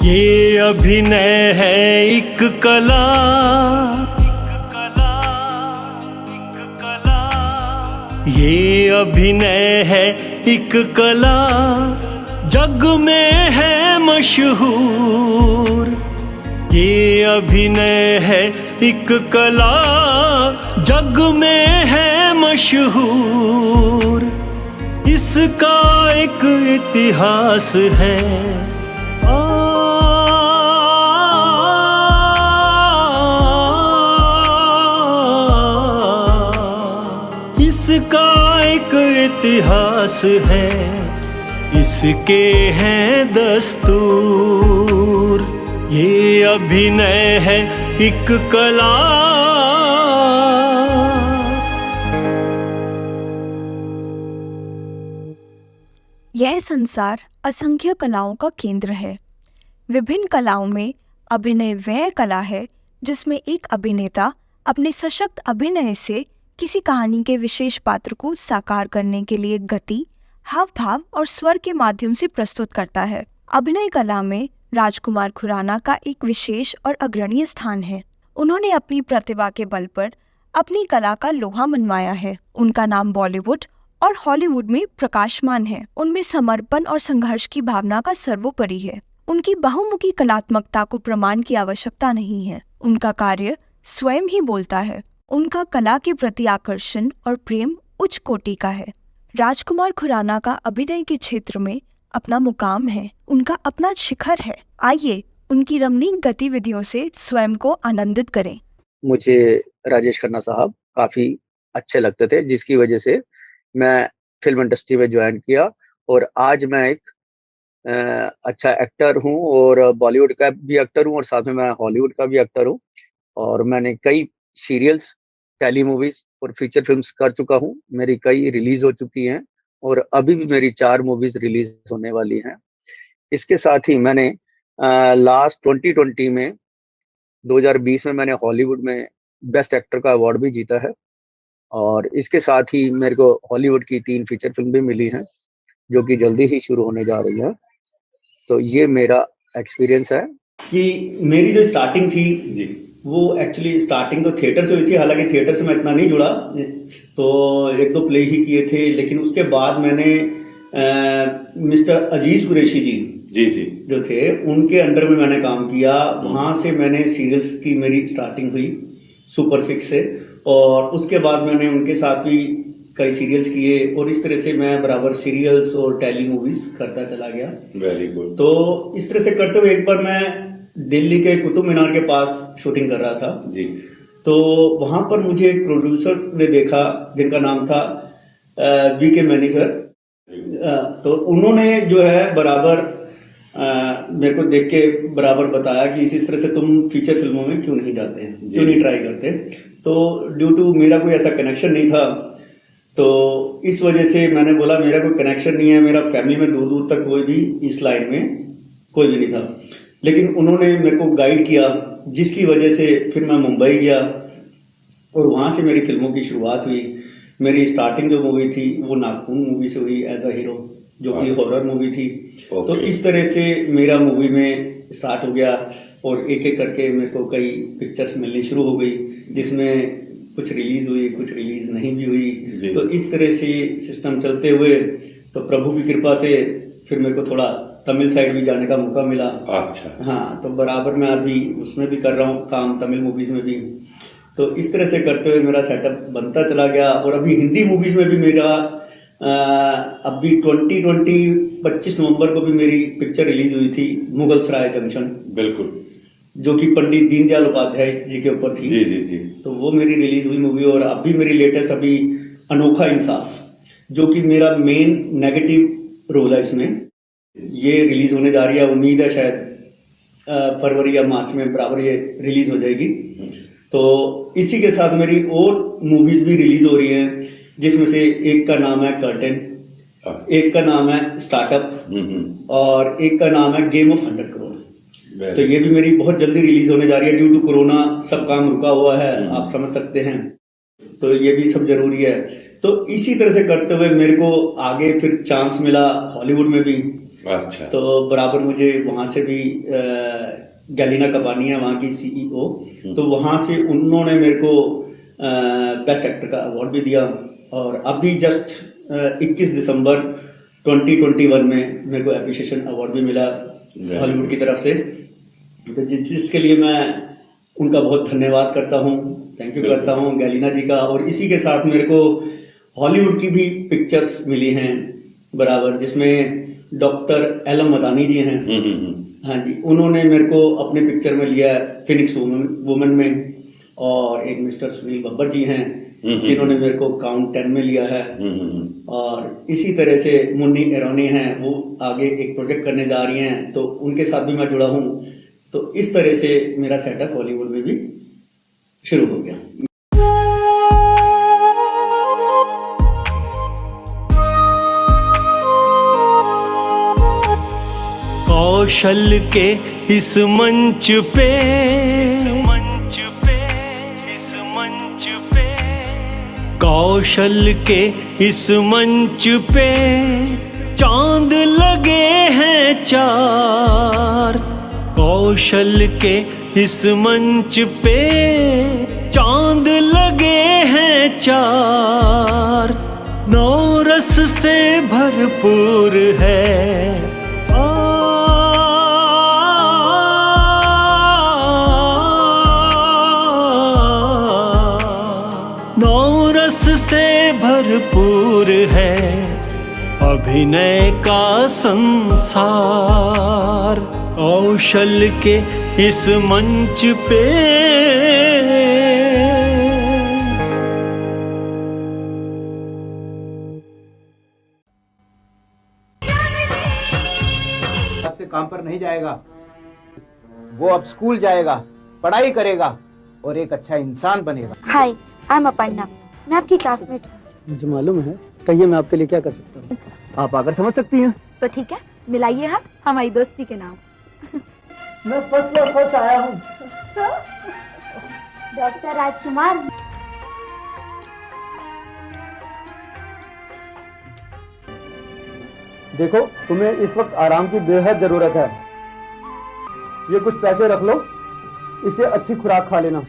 ये अभिनय है एक कला, ये अभिनय है एक कला, जग में है मशहूर। ये अभिनय है एक कला, जग में है मशहूर। इसका एक इतिहास है, इसका एक इतिहास है, इसके हैं दस्तूर। ये अभिनय है एक कला। यह संसार असंख्य कलाओं का केंद्र है। विभिन्न कलाओं में अभिनय वह कला है जिसमें एक अभिनेता अपने सशक्त अभिनय से किसी कहानी के विशेष पात्र को साकार करने के लिए गति, हाव भाव और स्वर के माध्यम से प्रस्तुत करता है। अभिनय कला में राजकुमार खुराना का एक विशेष और अग्रणीय स्थान है। उन्होंने अपनी प्रतिभा के बल पर अपनी कला का लोहा मनवाया है। उनका नाम बॉलीवुड और हॉलीवुड में प्रकाशमान है। उनमें समर्पण और संघर्ष की भावना का सर्वोपरि है। उनकी बहुमुखी कलात्मकता को प्रमाण की आवश्यकता नहीं है। उनका कार्य स्वयं ही बोलता है। उनका कला के प्रति आकर्षण और प्रेम उच्च कोटि का है। राजकुमार खुराना का अभिनय के क्षेत्र में अपना मुकाम है, उनका अपना शिखर है। आइए उनकी रमणीक गतिविधियों से स्वयं को आनंदित करें। मुझे राजेश खन्ना साहब काफी अच्छे लगते थे, जिसकी वजह से मैं फिल्म इंडस्ट्री में ज्वाइन किया और आज मैं एक अच्छा एक्टर हूं और बॉलीवुड का भी एक्टर हूं और साथ में मैं हॉलीवुड का भी एक्टर हूं और मैंने कई सीरियल्स, टेली मूवीज और फीचर फिल्म्स कर चुका हूं। मेरी कई रिलीज हो चुकी हैं और अभी भी मेरी 4 मूवीज रिलीज होने वाली हैं। इसके साथ ही मैंने लास्ट 2020 में 2020 में मैंने हॉलीवुड में बेस्ट एक्टर का अवार्ड भी जीता है और इसके साथ ही मेरे को हॉलीवुड की 3 फीचर फिल्म भी मिली हैं जो कि जल्दी ही शुरू होने जा रही है। तो ये मेरा एक्सपीरियंस है कि मेरी जो स्टार्टिंग थी जी, वो एक्चुअली स्टार्टिंग तो थिएटर से हुई थी। हालांकि थिएटर से मैं इतना नहीं जुड़ा, तो 1-2 प्ले ही किए थे। लेकिन उसके बाद मैंने मिस्टर अजीज कुरैशी जी जो थे उनके अंडर में मैंने काम किया। वहाँ से मैंने सीरियल्स की मेरी स्टार्टिंग हुई सुपर 6 से और उसके बाद मैंने उनके साथ भी कई सीरियल्स किए और इस तरह से मैं बराबर सीरियल्स और टेली मूवीज करता चला गया। Very good. तो इस तरह से करते हुए एक बार मैं दिल्ली के कुतुब मीनार के पास शूटिंग कर रहा था जी। तो वहां पर मुझे एक प्रोड्यूसर ने देखा जिनका नाम था वीके मैनी सर। तो उन्होंने जो है बराबर मेरे को देख के बराबर बताया कि इस तरह से तुम फीचर फिल्मों में क्यों नहीं जाते हैं, क्यों नहीं ट्राई करते। तो ड्यू टू मेरा कोई ऐसा कनेक्शन नहीं था, तो इस वजह से मैंने बोला मेरा कोई कनेक्शन नहीं है, मेरा फैमिली में दूर दूर तक कोई भी इस लाइन में कोई भी नहीं था। लेकिन उन्होंने मेरे को गाइड किया, जिसकी वजह से फिर मैं मुंबई गया और वहाँ से मेरी फिल्मों की शुरुआत हुई। मेरी स्टार्टिंग जो मूवी थी वो नागपुर मूवी से हुई एज अ हीरो, जो कि हॉरर मूवी थी। तो इस तरह से मेरा मूवी में स्टार्ट हो गया और एक एक करके मेरे को कई पिक्चर्स मिलनी शुरू हो गई, जिसमें कुछ रिलीज हुई, कुछ रिलीज नहीं भी हुई। तो इस तरह से सिस्टम चलते हुए तो प्रभु की कृपा से फिर मेरे को थोड़ा तमिल साइड भी जाने का मौका मिला। अच्छा। हाँ, तो बराबर मैं अभी उसमें भी कर रहा हूँ काम, तमिल मूवीज में भी। तो इस तरह से करते हुए मेरा सेटअप बनता चला गया और अभी हिंदी मूवीज में भी मेरा अभी 2020 25 नवंबर को भी मेरी पिक्चर रिलीज हुई थी मुगल सराय जंक्शन। बिल्कुल। जो कि पंडित दीनदयाल उपाध्याय जी के ऊपर थी। जी। तो वो मेरी रिलीज हुई मूवी और अभी मेरी लेटेस्ट अभी अनोखा इंसाफ, जो कि मेरा मेन नेगेटिव रोल है इसमें, ये रिलीज होने जा रही है। उम्मीद है शायद फरवरी या मार्च में बराबर ये रिलीज हो जाएगी। तो इसी के साथ मेरी और मूवीज भी रिलीज हो रही हैं, जिसमें से एक का नाम है कर्टेन, एक का नाम है स्टार्टअप और एक का नाम है गेम ऑफ 100 करोड़। तो ये भी मेरी बहुत जल्दी रिलीज होने जा रही है। ड्यू टू कोरोना सब काम रुका हुआ है, आप समझ सकते हैं, तो ये भी सब जरूरी है। तो इसी तरह से करते हुए मेरे को आगे फिर चांस मिला हॉलीवुड में भी। अच्छा। तो बराबर मुझे वहाँ से भी गैलिना कबानी है वहाँ की CEO, तो वहाँ से उन्होंने मेरे को बेस्ट एक्टर का अवार्ड भी दिया। और अभी जस्ट 21 दिसंबर 2021 में मेरे को एप्रिसिएशन अवार्ड भी मिला हॉलीवुड की तरफ से, तो जिसके लिए मैं उनका बहुत धन्यवाद करता हूँ, थैंक यू करता हूँ गैलिना जी का। और इसी के साथ मेरे को हॉलीवुड की भी पिक्चर्स मिली हैं बराबर, जिसमें डॉक्टर एलम मदानी जी हैं, हाँ जी, उन्होंने मेरे को अपने पिक्चर में लिया फिनिक्स वुमन में। और एक मिस्टर सुनील बब्बर जी हैं जिन्होंने मेरे को काउंट 10 में लिया है। और इसी तरह से मुन्नी एरोनी हैं, वो आगे एक प्रोजेक्ट करने जा रही हैं, तो उनके साथ भी मैं जुड़ा हूँ। तो इस तरह से मेरा सेटअप हॉलीवुड में भी शुरू हो गया। कौशल के इस मंच पे कौशल के इस मंच पे चांद लगे हैं 4। कौशल के इस मंच पे चांद लगे हैं 4। नौरस से भरपूर है से भरपूर है अभिनय का संसार। कौशल के इस मंच पे से काम पर नहीं जाएगा, वो अब स्कूल जाएगा, पढ़ाई करेगा और एक अच्छा इंसान बनेगा। हाय, आई एम अपर्णा, मैं आपकी क्लासमेट हूँ। मुझे मालूम है, कहिए मैं आपके लिए क्या कर सकता हूँ। आप आकर समझ सकती हैं। तो ठीक है, मिलाइए हाथ हमारी दोस्ती के नाम। मैं फर्स्ट आया हूँ। डॉक्टर राजकुमार। देखो, तुम्हें इस वक्त आराम की बेहद जरूरत है। ये कुछ पैसे रख लो, इससे अच्छी खुराक खा लेना।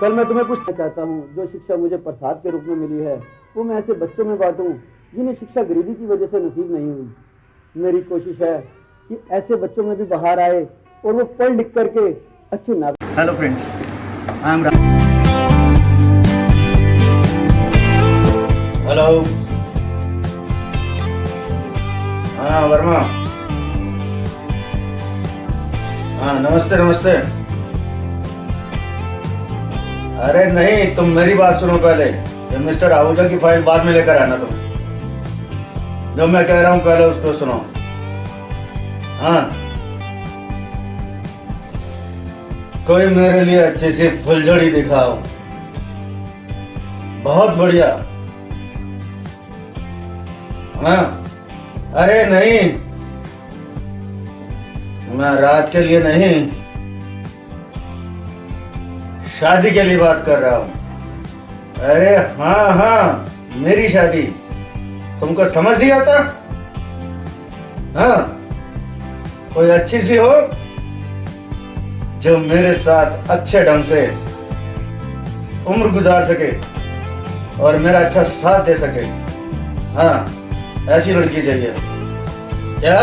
कल मैं तुम्हें कुछ चाहता हूँ, जो शिक्षा मुझे प्रसाद के रूप में मिली है वो मैं ऐसे बच्चों में बांटूं जिन्हें शिक्षा गरीबी की वजह से नसीब नहीं हुई। मेरी कोशिश है कि ऐसे बच्चों में भी बाहर आए और वो पढ़ लिख करके अच्छे नागरिक। Hello friends, I am hello. हाँ वर्मा, हाँ नमस्ते नमस्ते। अरे नहीं, तुम मेरी बात सुनो पहले। ये मिस्टर आहूजा की फाइल बाद में लेकर आना तुम। जो मैं कह रहा हूं पहले उसको सुनो। हाँ, कोई मेरे लिए अच्छी सी फुलझड़ी दिखाओ। बहुत बढ़िया। हाँ, अरे नहीं, मैं रात के लिए नहीं, शादी के लिए बात कर रहा हूँ। अरे हाँ हाँ, मेरी शादी। तुमको समझ नहीं आता? हाँ, कोई अच्छी सी हो जो मेरे साथ अच्छे ढंग से उम्र गुजार सके और मेरा अच्छा साथ दे सके। हाँ, ऐसी लड़की चाहिए। क्या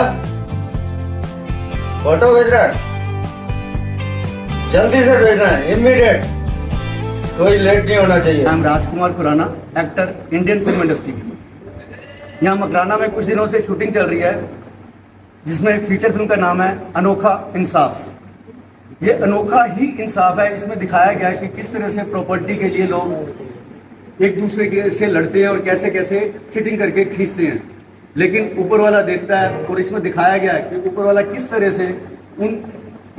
फोटो भेज रहा है? जल्दी से भेजना है, इमीडिएट, कोई लेट नहीं होना चाहिए। I am Rajkumar Khurana, actor, Indian film industry. यहाँ मकराना में कुछ दिनों से शूटिंग चल रही है, जिसमें एक फीचर फिल्म का नाम है अनोखा इंसाफ। ये अनोखा ही इंसाफ है। इसमें दिखाया गया है कि किस तरह से प्रॉपर्टी के लिए लोग एक दूसरे के से लड़ते हैं और कैसे कैसे चीटिंग करके खींचते हैं, लेकिन ऊपर वाला देखता है। और इसमें दिखाया गया है कि ऊपर वाला किस तरह से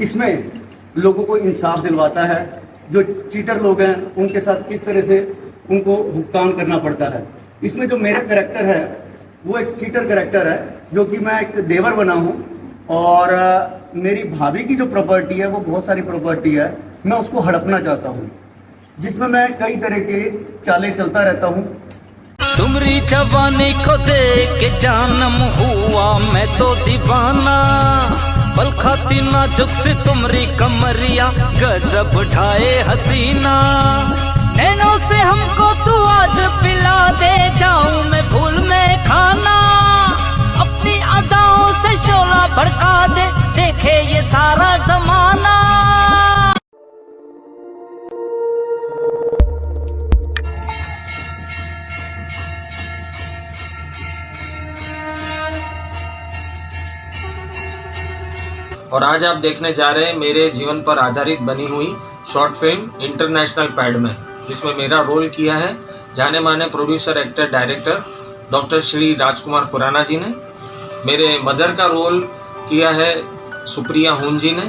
इसमें लोगों को इंसाफ दिलवाता है। जो चीटर लोग हैं उनके साथ किस तरह से उनको भुगतान करना पड़ता है। इसमें जो मेरा कैरेक्टर है वो एक चीटर कैरेक्टर है, जो कि मैं एक देवर बना हूँ। और मेरी भाभी की जो प्रॉपर्टी है वो बहुत सारी प्रॉपर्टी है, मैं उसको हड़पना चाहता हूँ, जिसमें मैं कई तरह के चालें चलता रहता हूँ। तुम्हारी जवानी को देख के जानम हुआ मैं तो दीवाना, पल खाती नाजुक से तुम्हारी कमरिया गजब ढाए हसीना। नैनों से हमको तू आज पिला दे, जाऊं मैं भूल में खाना, अपनी अदाओं से शोला भड़का दे, देखे ये सारा जमाना। और आज आप देखने जा रहे हैं मेरे जीवन पर आधारित बनी हुई शॉर्ट फिल्म इंटरनेशनल पैडमैन, जिसमें मेरा रोल किया है जाने माने producer actor director doctor Shri Rajkumar Khurana ji ने। मेरे मदर का रोल किया है सुप्रिया हुन जी ने,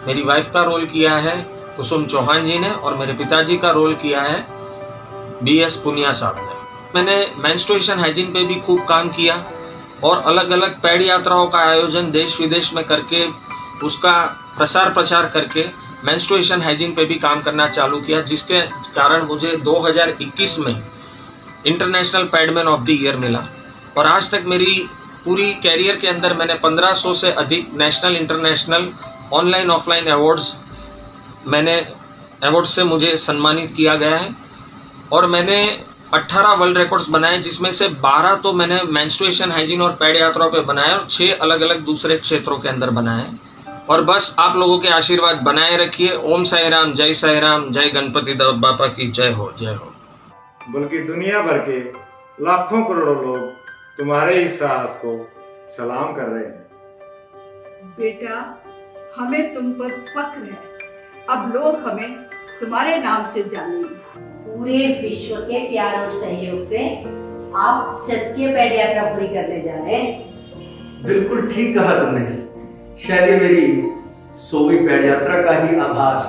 मेरी वाइफ का रोल किया है कुसुम चौहान जी ने, और मेरे पिताजी का रोल किया है BS पुनिया साहब ने। मैंने मेंस्ट्रुएशन हाइजीन पे भी खूब काम किया और अलग अलग पैड यात्राओं का आयोजन देश विदेश में करके उसका प्रचार करके मेंस्ट्रुएशन हाइजीन पे भी काम करना चालू किया, जिसके कारण मुझे 2021 में international Padman of the year मिला। और आज तक मेरी पूरी कैरियर के अंदर मैंने 1500 से अधिक national international online offline awards से मुझे सम्मानित किया गया है। और मैंने 18 वर्ल्ड रिकॉर्ड्स बनाए, जिसमें से 12 तो मैंने मेंस्ट्रुएशन हाइजीन और पैड यात्राओं पे बनाए और 6 अलग अलग दूसरे क्षेत्रों के अंदर बनाए। और बस आप लोगों के आशीर्वाद बनाए रखिए। ओम साई राम, जय गणपति बापा की जय हो, जय हो। बल्कि दुनिया भर के लाखों करोड़ों लोग तुम्हारे इस साहस को सलाम कर रहे हैं। बेटा, हमें तुम पर फख्र है, अब लोग हमें तुम्हारे नाम से जानेंगे। पूरे विश्व के प्यार और सहयोग से आप शतकीय पैड यात्रा पूरी करने जा रहे हैं। बिल्कुल ठीक कहा तुमने। शायद ये मेरी 100वीं पैड यात्रा का ही आभास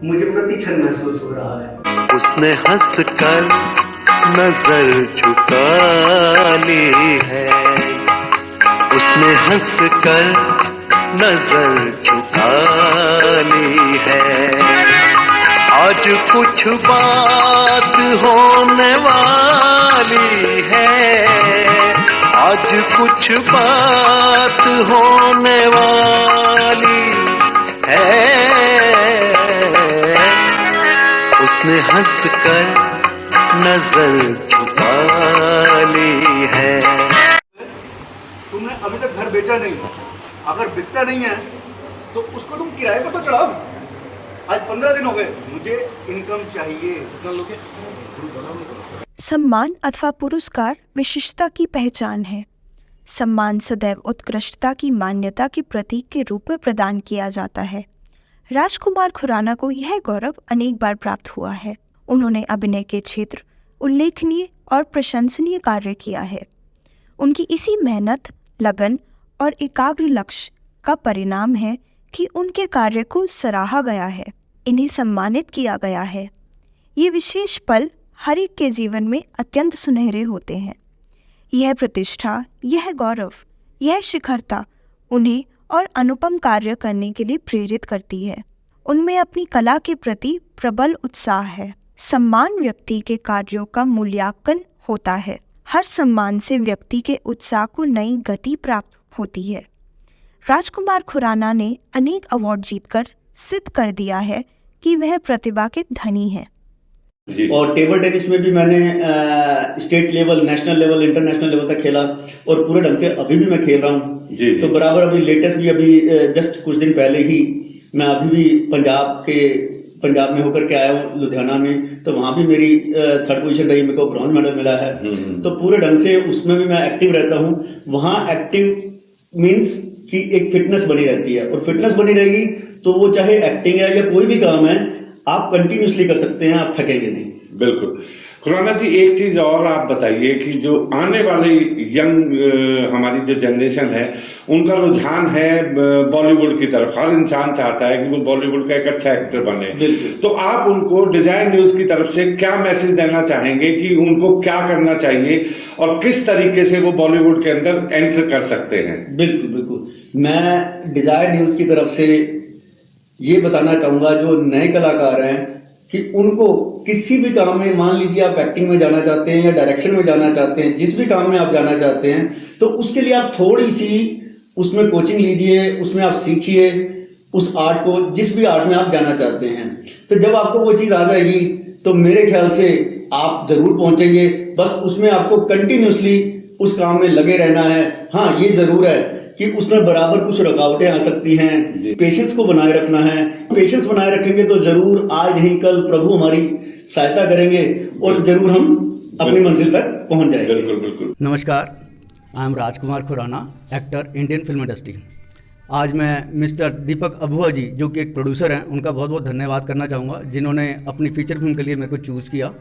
मुझे प्रतिक्षण महसूस हो रहा है। उसने हंस कर नजर झुका ली है, उसने हंस कर नजर झुका ली है। आज कुछ बात होने वाली है, आज कुछ बात होने वाली है। उसने हंस कर नजर झुका ली है। तुमने अभी तक घर बेचा नहीं, अगर बिकता नहीं है तो उसको तुम किराए पर तो चढ़ाओ। आज 15 दिन हो गए, मुझे इनकम चाहिए। सम्मान अथवा पुरस्कार विशिष्टता की पहचान है। सम्मान सदैव उत्कृष्टता की मान्यता के प्रतीक के रूप में प्रदान किया जाता है। राजकुमार खुराना को यह गौरव अनेक बार प्राप्त हुआ है। उन्होंने अभिनय के क्षेत्र उल्लेखनीय और प्रशंसनीय कार्य किया है। उनकी इसी मेहनत, लगन और एकाग्र लक्ष्य का परिणाम है कि उनके कार्य को सराहा गया है, इन्हें सम्मानित किया गया है। ये विशेष पल हर एक के जीवन में अत्यंत सुनहरे होते हैं। यह प्रतिष्ठा, यह गौरव, यह शिखरता उन्हें और अनुपम कार्य करने के लिए प्रेरित करती है। उनमें अपनी कला के प्रति प्रबल उत्साह है। सम्मान व्यक्ति के कार्यों का मूल्यांकन होता है। हर सम्मान से व्यक्ति के उत्साह को नई गति प्राप्त होती है। राजकुमार खुराना ने अनेक अवार्ड जीतकर सिद्ध कर दिया है कि वह प्रतिभा के धनी हैं। और टेबल टेनिस में भी मैंने state level, national level, international level तक खेला और पूरे ढंग से अभी भी मैं खेल रहा हूँ। तो बराबर अभी लेटेस्ट भी अभी जस्ट कुछ दिन पहले ही मैं अभी भी पंजाब में होकर के आया हूँ, लुधियाना में। तो वहाँ भी मेरी 3rd पोजीशन रही, मेरे को ब्रॉन्ज मेडल मिला है। तो पूरे ढंग से उसमें भी मैं एक्टिव रहता हूँ। वहाँ एक्टिव मीन्स कि एक फिटनेस बनी रहती है, और फिटनेस बनी रहेगी तो वो चाहे एक्टिंग है या कोई भी काम है, आप कंटिन्यूसली कर सकते हैं, आप थकेंगे नहीं। बिल्कुल। खुराना जी, एक चीज और आप बताइए कि जो आने वाले यंग हमारी जो जनरेशन है, उनका रुझान है बॉलीवुड की तरफ। हर इंसान चाहता है कि वो बॉलीवुड का एक अच्छा एक्टर बने। तो आप उनको डिजायर न्यूज की तरफ से क्या मैसेज देना चाहेंगे कि उनको क्या करना चाहिए और किस तरीके से वो बॉलीवुड के अंदर एंटर कर सकते हैं? बिल्कुल बिल्कुल। मैं डिजायर न्यूज की तरफ से ये बताना चाहूंगा, जो नए कलाकार हैं कि उनको किसी भी काम में, मान लीजिए आप एक्टिंग में जाना चाहते हैं या डायरेक्शन में जाना चाहते हैं, जिस भी काम में आप जाना चाहते हैं, तो उसके लिए आप थोड़ी सी उसमें कोचिंग लीजिए, उसमें आप सीखिए उस आर्ट को, जिस भी आर्ट में आप जाना चाहते हैं। तो जब आपको वो चीज़ आ जाएगी तो मेरे ख्याल से आप जरूर पहुंचेंगे। बस उसमें आपको कंटिन्यूसली उस काम में लगे रहना है। हाँ, ये जरूर है कि उसमें बराबर कुछ रुकावटें आ सकती हैं, पेशेंस को बनाए रखना है। पेशेंस बनाए रखेंगे तो जरूर आज नहीं कल प्रभु हमारी सहायता करेंगे और जरूर हम अपनी मंजिल तक पहुंच जाएंगे। बिल्कुल बिल्कुल। नमस्कार, I am Rajkumar Khurana, actor, Indian film industry. आज मैं मिस्टर दीपक अबुआ जी, जो कि एक प्रोड्यूसर हैं, उनका बहुत बहुत धन्यवाद करना चाहूँगा, जिन्होंने अपनी फ़ीचर फिल्म के लिए मेरे को चूज़ किया।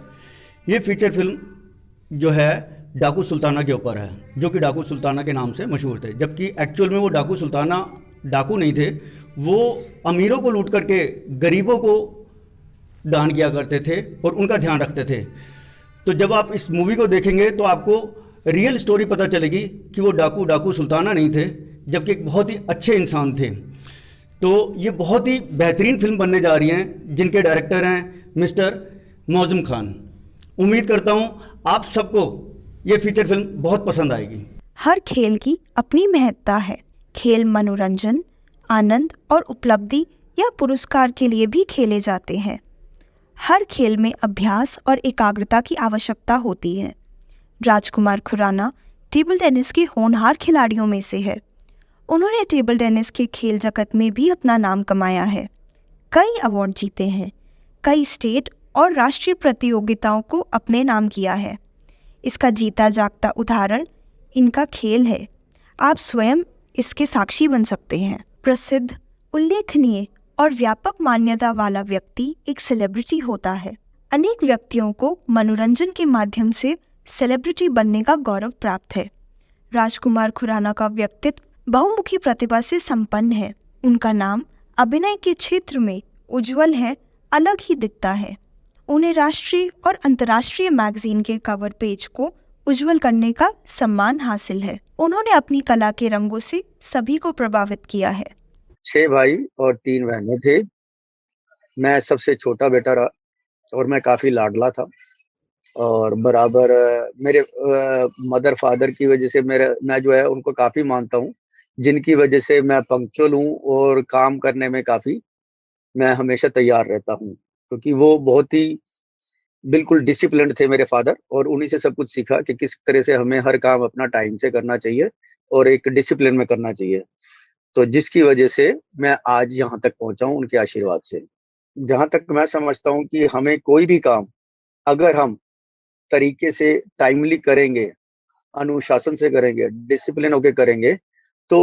ये फ़ीचर फिल्म जो है डाकू सुल्ताना के ऊपर है, जो कि डाकू सुल्ताना के नाम से मशहूर थे, जबकि एक्चुअल में वो डाकू सुल्ताना डाकू नहीं थे। वो अमीरों को लूट करके गरीबों को दान किया करते थे और उनका ध्यान रखते थे। तो जब आप इस मूवी को देखेंगे तो आपको रियल स्टोरी पता चलेगी कि वो डाकू सुल्ताना नहीं थे, जबकि एक बहुत ही अच्छे इंसान थे। तो ये बहुत ही बेहतरीन फिल्म बनने जा रही हैं, जिनके डायरेक्टर हैं मिस्टर मौज़म खान। उम्मीद करता हूँ आप सबको ये फीचर फिल्म बहुत पसंद आएगी। हर खेल की अपनी महत्ता है। खेल मनोरंजन, आनंद और उपलब्धि या पुरस्कार के लिए भी खेले जाते हैं। हर खेल में अभ्यास और एकाग्रता की आवश्यकता होती है। राजकुमार खुराना टेबल टेनिस के होनहार खिलाड़ियों में से है। उन्होंने टेबल टेनिस के खेल जगत में भी अपना नाम कमाया है। कई अवार्ड जीते हैं, कई स्टेट और राष्ट्रीय प्रतियोगिताओं को अपने नाम किया है। इसका जीता जागता उदाहरण इनका खेल है। आप स्वयं इसके साक्षी बन सकते हैं। प्रसिद्ध, उल्लेखनीय और व्यापक मान्यता वाला व्यक्ति एक सेलिब्रिटी होता है। अनेक व्यक्तियों को मनोरंजन के माध्यम से सेलिब्रिटी बनने का गौरव प्राप्त है। राजकुमार खुराना का व्यक्तित्व बहुमुखी प्रतिभा से संपन्न है। उनका नाम अभिनय के क्षेत्र में उज्जवल है, अलग ही दिखता है। उन्हें राष्ट्रीय और अंतर्राष्ट्रीय मैगजीन के कवर पेज को उज्जवल करने का सम्मान हासिल है। उन्होंने अपनी कला के रंगों से सभी को प्रभावित किया है। 6 भाई और 3 बहनें थे। मैं सबसे छोटा बेटा रहा और मैं काफ़ी लाडला था और बराबर मेरे मदर फादर की वजह से मैं जो है उनको काफ़ी मानता हूँ, जिनकी वजह से मैं पंक्चुअल हूँ और काम करने में काफ़ी मैं हमेशा तैयार रहता हूँ, क्योंकि वो बहुत ही बिल्कुल डिसिप्लिन्ड थे मेरे फादर, और उन्हीं से सब कुछ सीखा कि किस तरह से हमें हर काम अपना टाइम से करना चाहिए और एक डिसिप्लिन में करना चाहिए। तो जिसकी वजह से मैं आज यहाँ तक पहुँचा हूँ उनके आशीर्वाद से। जहाँ तक मैं समझता हूँ कि हमें कोई भी काम अगर हम तरीके से टाइमली करेंगे, अनुशासन से करेंगे, डिसिप्लिन होके करेंगे, तो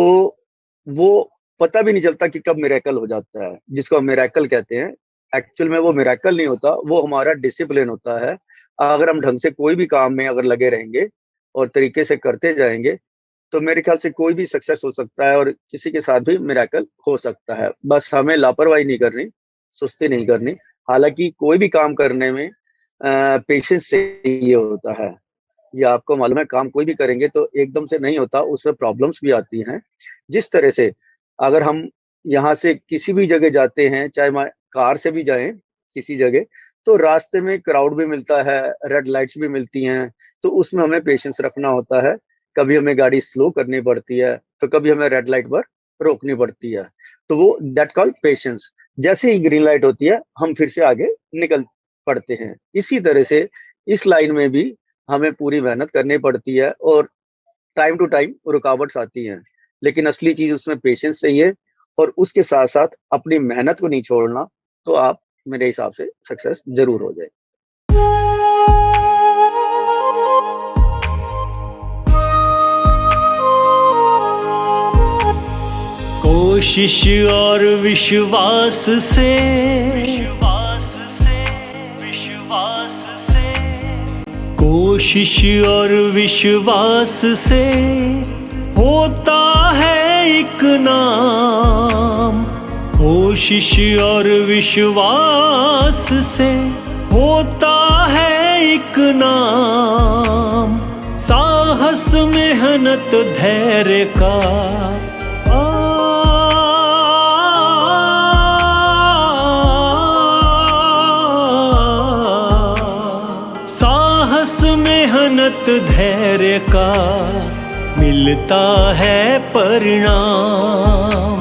वो पता भी नहीं चलता कि कब मिरेकल हो जाता है, जिसको हम मिरेकल कहते हैं। एक्चुअल में वो मिरेकल नहीं होता, वो हमारा डिसिप्लिन होता है। अगर हम ढंग से कोई भी काम में अगर लगे रहेंगे और तरीके से करते जाएंगे, तो मेरे ख्याल से कोई भी सक्सेस हो सकता है और किसी के साथ भी मिरेकल हो सकता है। बस हमें लापरवाही नहीं करनी, सुस्ती नहीं करनी। हालांकि कोई भी काम करने में पेशेंस चाहिए होता है। ये आपको मालूम है, काम कोई भी करेंगे तो एकदम से नहीं होता, उसमें प्रॉब्लम्स भी आती हैं। जिस तरह से अगर हम यहाँ से किसी भी जगह जाते हैं, चाहे कार से भी जाएं किसी जगह, तो रास्ते में क्राउड भी मिलता है, रेड लाइट्स भी मिलती हैं, तो उसमें हमें पेशेंस रखना होता है। कभी हमें गाड़ी स्लो करनी पड़ती है, तो कभी हमें रेड लाइट पर रोकनी पड़ती है, तो वो दैट कॉल्ड पेशेंस। जैसे ही ग्रीन लाइट होती है हम फिर से आगे निकल पड़ते हैं। इसी तरह से इस लाइन में भी हमें पूरी मेहनत करनी पड़ती है और टाइम टू टाइम रुकावट्स आती हैं, लेकिन असली चीज उसमें पेशेंस चाहिए और उसके साथ साथ अपनी मेहनत को नहीं छोड़ना, तो आप मेरे हिसाब से सक्सेस जरूर हो जाए। कोशिश और विश्वास से कोशिश और विश्वास से होता है एक नाम। कोशिश और विश्वास से होता है एक नाम। साहस, मेहनत, धैर्य का कार्य का मिलता है परिणाम।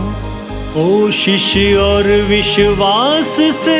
कोशिश और विश्वास से